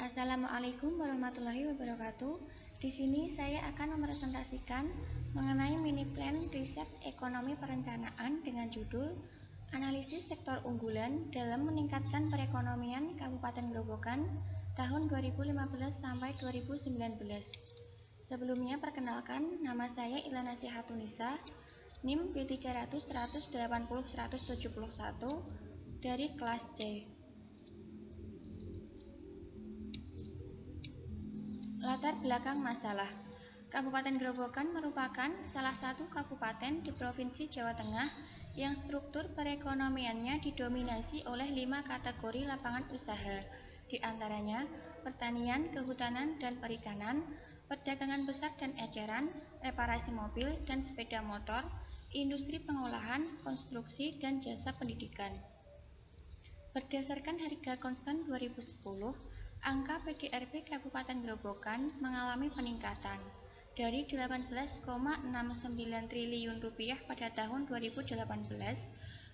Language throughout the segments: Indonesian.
Assalamualaikum warahmatullahi wabarakatuh. Di sini saya akan mepresentasikan mengenai mini plan riset ekonomi perencanaan dengan judul Analisis Sektor Unggulan dalam Meningkatkan Perekonomian Kabupaten Grobogan tahun 2015 sampai 2019. Sebelumnya perkenalkan, nama saya Ilana Hatunisa, NIM B300 180 171 dari kelas C. Latar belakang masalah. Kabupaten Grobogan merupakan salah satu kabupaten di Provinsi Jawa Tengah yang struktur perekonomiannya didominasi oleh 5 kategori lapangan usaha, di antaranya pertanian, kehutanan, dan perikanan, perdagangan besar dan eceran, reparasi mobil dan sepeda motor, industri pengolahan, konstruksi, dan jasa pendidikan. Berdasarkan harga konstan 2010, angka PDRB Kabupaten Grobogan mengalami peningkatan dari Rp18,69 triliun pada tahun 2018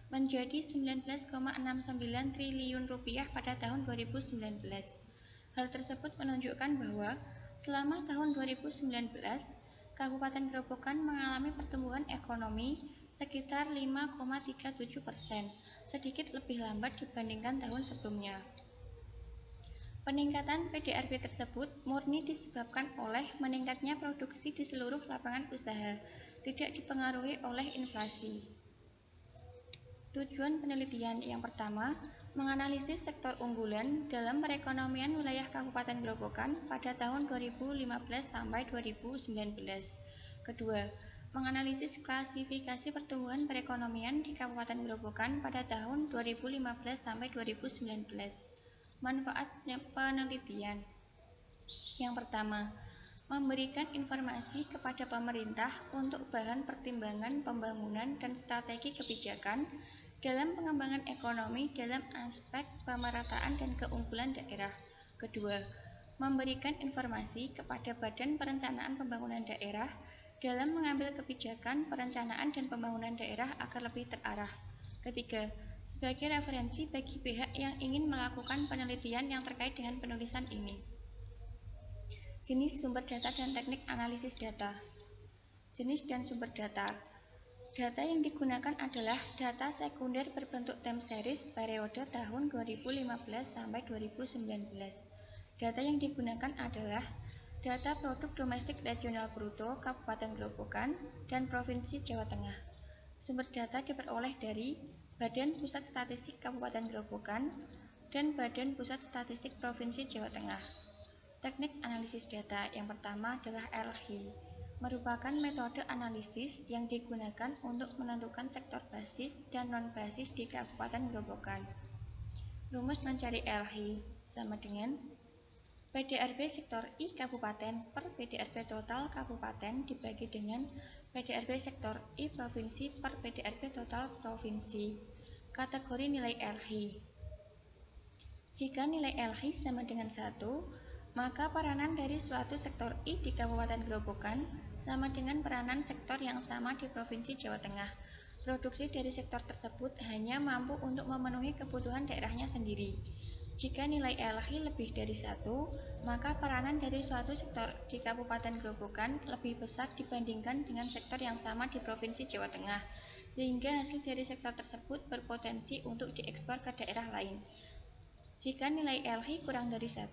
menjadi Rp19,69 triliun pada tahun 2019. Hal tersebut menunjukkan bahwa selama tahun 2019, Kabupaten Grobogan mengalami pertumbuhan ekonomi sekitar 5,37%, sedikit lebih lambat dibandingkan tahun sebelumnya. Peningkatan PDRB tersebut murni disebabkan oleh meningkatnya produksi di seluruh lapangan usaha, tidak dipengaruhi oleh inflasi. Tujuan penelitian yang pertama, menganalisis sektor unggulan dalam perekonomian wilayah Kabupaten Grobogan pada tahun 2015 sampai 2019. Kedua, menganalisis klasifikasi pertumbuhan perekonomian di Kabupaten Grobogan pada tahun 2015 sampai 2019. Manfaat penelitian. Yang pertama, memberikan informasi kepada pemerintah untuk bahan pertimbangan pembangunan dan strategi kebijakan dalam pengembangan ekonomi dalam aspek pemerataan dan keunggulan daerah. Kedua, memberikan informasi kepada Badan Perencanaan Pembangunan Daerah dalam mengambil kebijakan perencanaan dan pembangunan daerah agar lebih terarah. Ketiga, sebagai referensi bagi pihak yang ingin melakukan penelitian yang terkait dengan penulisan ini. Jenis sumber data dan teknik analisis data. Jenis dan sumber data. Data yang digunakan adalah data sekunder berbentuk time series periode tahun 2015 sampai 2019. Data yang digunakan adalah data produk domestik regional bruto Kabupaten Grobogan dan Provinsi Jawa Tengah. Sumber data diperoleh dari Badan Pusat Statistik Kabupaten Grobogan dan Badan Pusat Statistik Provinsi Jawa Tengah. Teknik analisis data yang pertama adalah LHI, merupakan metode analisis yang digunakan untuk menentukan sektor basis dan non-basis di Kabupaten Grobogan. Rumus mencari LHI sama dengan PDRB sektor I Kabupaten per PDRB total Kabupaten dibagi dengan PDRB sektor I Provinsi per PDRB total Provinsi. Kategori nilai LHI. Jika nilai LHI sama dengan 1, maka peranan dari suatu sektor I di Kabupaten Grobogan sama dengan peranan sektor yang sama di Provinsi Jawa Tengah. Produksi dari sektor tersebut hanya mampu untuk memenuhi kebutuhan daerahnya sendiri. Jika nilai LHI lebih dari 1, maka peranan dari suatu sektor di Kabupaten Grobogan lebih besar dibandingkan dengan sektor yang sama di Provinsi Jawa Tengah, sehingga hasil dari sektor tersebut berpotensi untuk diekspor ke daerah lain. Jika nilai LHI kurang dari 1,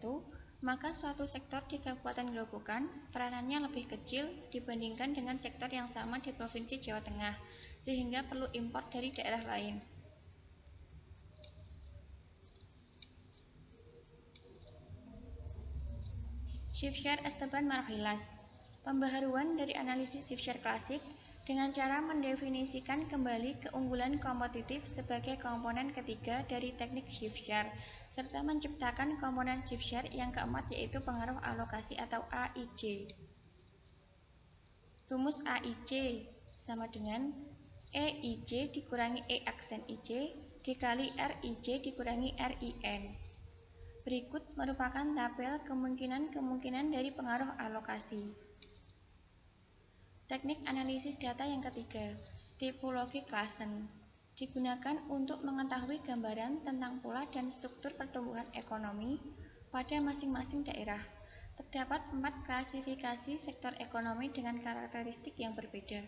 maka suatu sektor di Kabupaten Grobogan peranannya lebih kecil dibandingkan dengan sektor yang sama di Provinsi Jawa Tengah, sehingga perlu impor dari daerah lain. Shift-share Esteban Margilas. Pembaharuan dari analisis shift-share klasik dengan cara mendefinisikan kembali keunggulan kompetitif sebagai komponen ketiga dari teknik shift-share, serta menciptakan komponen shift-share yang keempat yaitu pengaruh alokasi atau AIC. Rumus AIC sama dengan EIC dikurangi E aksen IC dikali RIC dikurangi RIN. Berikut merupakan tabel kemungkinan-kemungkinan dari pengaruh alokasi. Teknik analisis data yang ketiga, tipologi Classen, digunakan untuk mengetahui gambaran tentang pola dan struktur pertumbuhan ekonomi, pada masing-masing daerah. Terdapat 4 klasifikasi sektor ekonomi dengan karakteristik yang berbeda,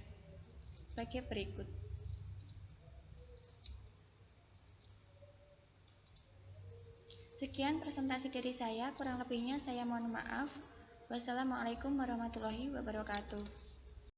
sebagai berikut. Sekian presentasi dari saya, kurang lebihnya saya mohon maaf. Wassalamualaikum warahmatullahi wabarakatuh.